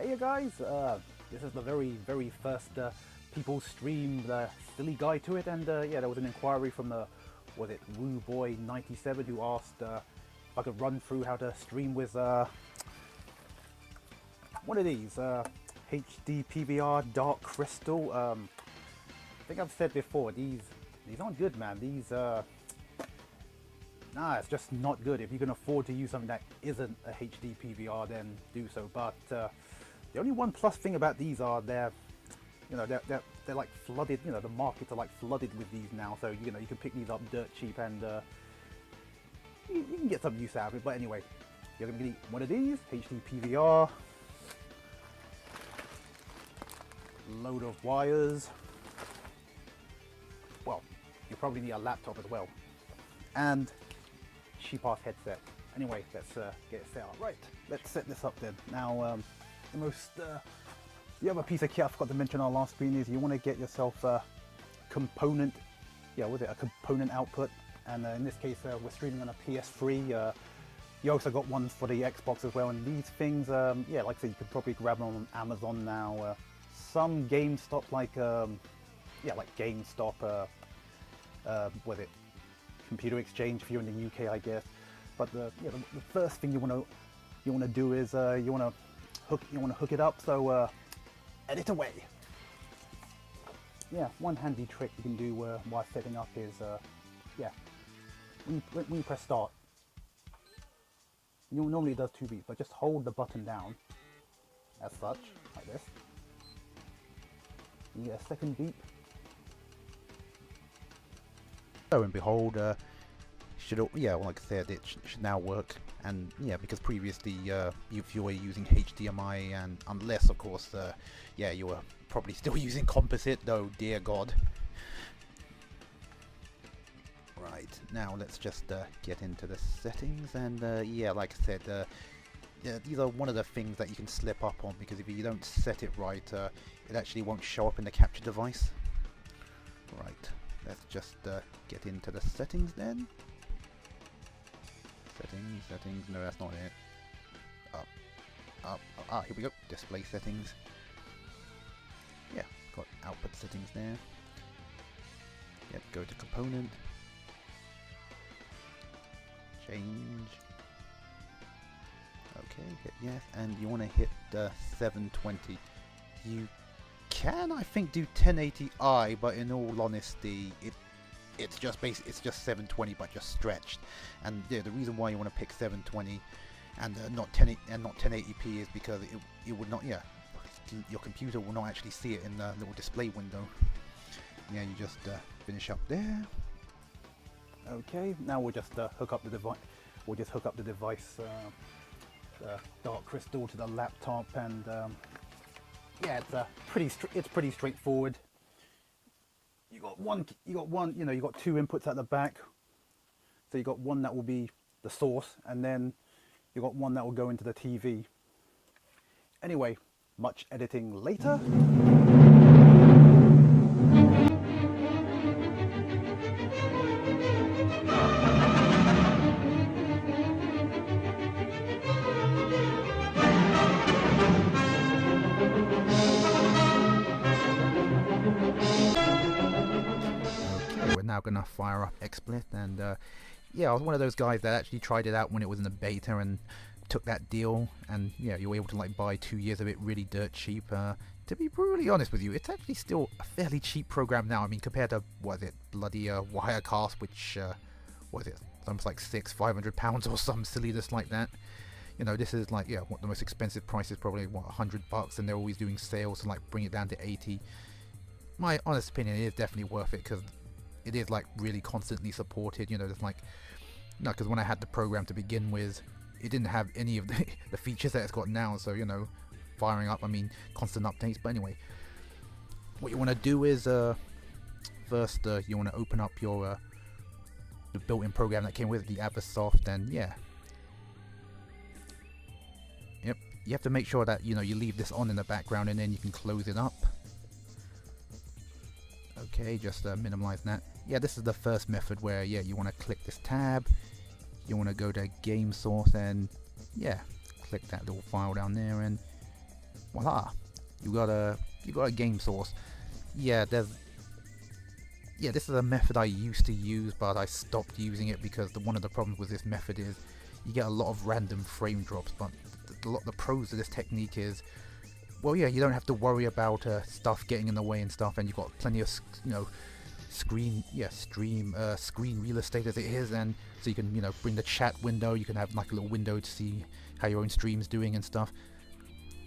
Hey you guys, this is the very first people stream silly guide to it, and yeah, there was an inquiry from was it Woo Boy 97 who asked if I could run through how to stream with one of these HD PVR Dark Crystal. I think I've said before, these aren't good, man. These nah, it's just not good. If you can afford to use something that isn't a HD PVR, then do so. But the only one plus thing about these are they're like flooded. You know, the markets are like flooded with these now. So you can pick these up dirt cheap, and you can get some use out of it. But anyway, you're gonna need one of these HD PVR, load of wires. Well, you probably need a laptop as well, and cheap ass headset. Anyway, let's get it set up. Right, let's set this up then. Now, the other piece of kit I forgot to mention on our last screen is you want to get yourself a component. Yeah, was it a component output? And in this case, we're streaming on a PS3. You also got ones for the Xbox as well. And these things, yeah, like I said, you could probably grab them on Amazon now. Some GameStop, like GameStop, was it Computer Exchange if you're in the UK, I guess. But the first thing you want to do is you want to hook it up. So edit away. Yeah, one handy trick you can do while setting up is yeah, when you press start, normally it does 2 beats, but just hold the button down as such, like this. You get a second beep. Lo and behold, yeah, well, like I said, it should now work. And yeah, because previously if you were using HDMI, and unless of course yeah, you were probably still using composite, though, dear god. Right, now let's just get into the settings, and yeah, like I said, yeah, these are one of the things that you can slip up on, because if you don't set it right, it actually won't show up in the capture device. Right, let's just get into the settings then. Settings, no, that's not it. Up, here we go, display settings. Yeah, got output settings there. Yep, go to component. Change. Okay, hit yes, and you want to hit 720. You can, I think, do 1080i, but in all honesty, it's just 720 but just stretched. And yeah, the reason why you want to pick 720 and not 1080p is because it would not, yeah, your computer will not actually see it in the little display window. Yeah, you just finish up there. Okay, now we'll just hook up the device. We'll just hook up the device, Dark Crystal, to the laptop, and yeah, it's pretty straightforward. You got two inputs at the back. So you got one that will be the source, and then you got one that will go into the TV. Anyway, much editing later. Now gonna fire up XSplit, and yeah, I was one of those guys that actually tried it out when it was in the beta and took that deal, and yeah, you were able to like buy 2 years of it really dirt cheap. To be brutally honest with you, it's actually still a fairly cheap program now. I mean, compared to, what is it, bloody Wirecast, which what is it, almost like £500 or some silliness like that. You know, this is like, yeah, what the most expensive price is probably, what, $100, and they're always doing sales to like bring it down to 80. My honest opinion, it is definitely worth it, because it is like really constantly supported. You know, there's like, no, because when I had the program to begin with, it didn't have any of the features that it's got now. So, you know, firing up, I mean, constant updates. But anyway, what you want to do is first you want to open up your the built-in program that came with the Avisoft, and yeah, yep, you have to make sure that, you know, you leave this on in the background, and then you can close it up. Okay, just minimize that. Yeah, this is the first method where, yeah, you want to click this tab, you want to go to game source, and yeah, click that little file down there, and voila, you got a game source. Yeah, this is a method I used to use, but I stopped using it because one of the problems with this method is you get a lot of random frame drops. But the pros of this technique is, well, yeah, you don't have to worry about stuff getting in the way and stuff, and you've got plenty of screen real estate as it is, and so you can bring the chat window. You can have like a little window to see how your own stream's doing and stuff.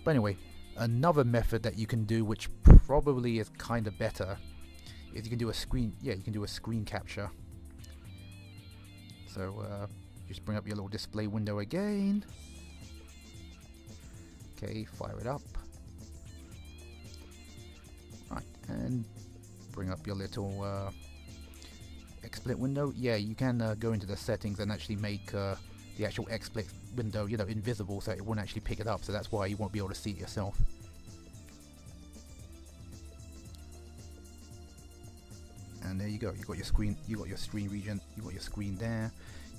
But anyway, another method that you can do, which probably is kind of better, is you can do a screen capture. So just bring up your little display window again. Okay, fire it up. Right, and bring up your little XSplit window. Yeah, you can go into the settings and actually make the actual XSplit window, invisible, so it won't actually pick it up. So that's why you won't be able to see it yourself. And there you go. You got your screen. You got your screen region. You got your screen there.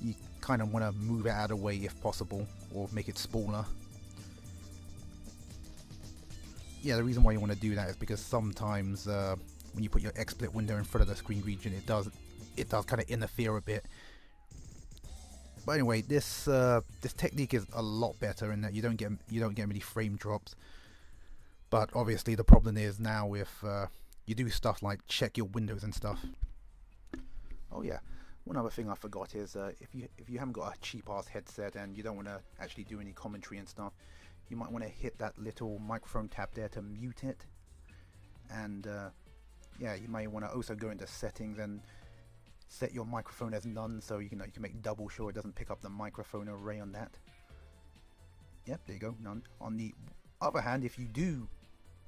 You kind of want to move it out of the way if possible, or make it smaller. Yeah, the reason why you want to do that is because sometimes when you put your XSplit window in front of the screen region, it does kind of interfere a bit. But anyway, this technique is a lot better in that you don't get many frame drops. But obviously the problem is now if you do stuff like check your windows and stuff. Oh yeah, one other thing I forgot is if you haven't got a cheap ass headset and you don't want to actually do any commentary and stuff, you might want to hit that little microphone tab there to mute it. And yeah, you may want to also go into settings and set your microphone as none, so you can make double sure it doesn't pick up the microphone array on that. Yep, there you go, none. On the other hand, if you do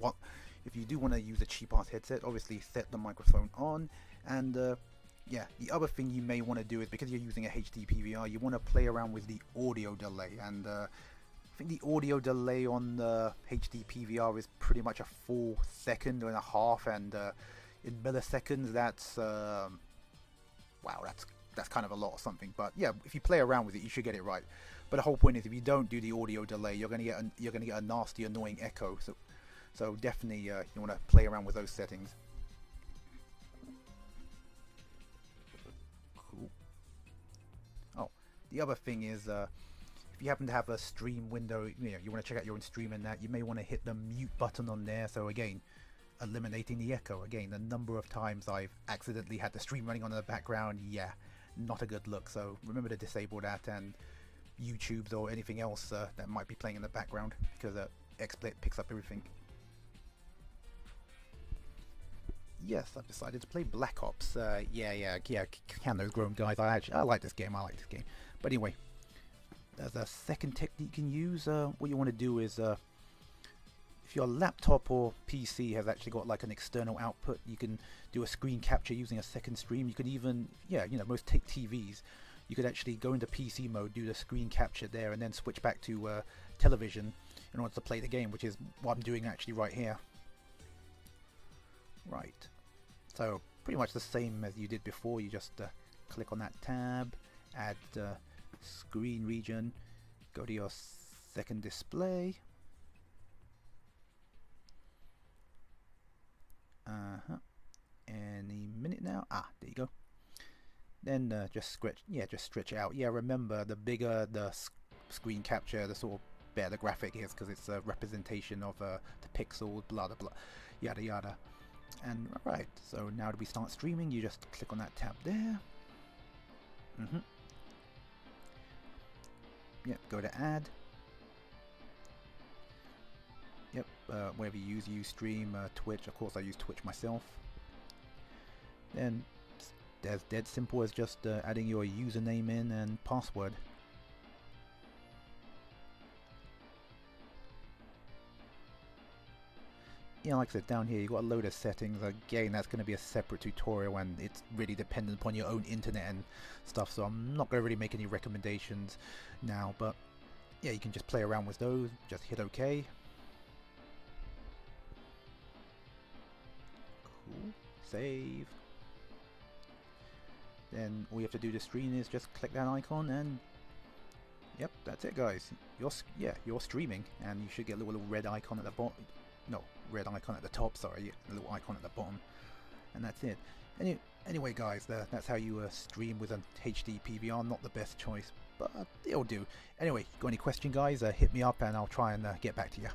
want to use a cheap ass headset, obviously set the microphone on. And yeah, the other thing you may want to do is, because you're using a HD PVR, you want to play around with the audio delay. And I think the audio delay on the HD PVR is pretty much a full second and a half, and in milliseconds that's wow, that's kind of a lot or something. But yeah, if you play around with it, you should get it right. But the whole point is, if you don't do the audio delay, you're gonna get a nasty, annoying echo. So definitely you want to play around with those settings. Cool. Oh, the other thing is, if you happen to have a stream window, you want to check out your own stream and that, you may want to hit the mute button on there. So again, eliminating the echo. Again, the number of times I've accidentally had the stream running on in the background, yeah, not a good look. So remember to disable that, and YouTube's or anything else that might be playing in the background, because XSplit picks up everything. Yes, I've decided to play Black Ops. Yeah, can those grown guys. I like this game. But anyway, there's a second technique you can use. What you want to do is, if your laptop or PC has actually got like an external output, you can do a screen capture using a second stream. You could even, most TVs, you could actually go into PC mode, do the screen capture there, and then switch back to television in order to play the game, which is what I'm doing actually right here. Right, so pretty much the same as you did before. You just click on that tab, add screen region, go to your second display. Any minute now. There you go. Then just stretch it out. Yeah, remember, the bigger the screen capture, the sort of better the graphic is, because it's a representation of the pixels, blah blah blah, yada yada. And alright, so now that we start streaming, you just click on that tab there. Yep, go to add. Yep, wherever you use Ustream, Twitch. Of course, I use Twitch myself. Then as dead simple as just adding your username in and password. Yeah, like I said, down here you've got a load of settings. Again, that's going to be a separate tutorial, and it's really dependent upon your own internet and stuff, so I'm not going to really make any recommendations now. But yeah, you can just play around with those. Just hit OK. Cool. Save. Then all you have to do to stream is just click that icon, and Yep, that's it, guys. You're streaming, and you should get a little red icon at the bottom. No, red icon at the top. Sorry, a little icon at the bottom, and that's it. Anyway, guys, that's how you stream with an HD PVR. Not the best choice, but it'll do. Anyway, got any question, guys? Hit me up, and I'll try and get back to you.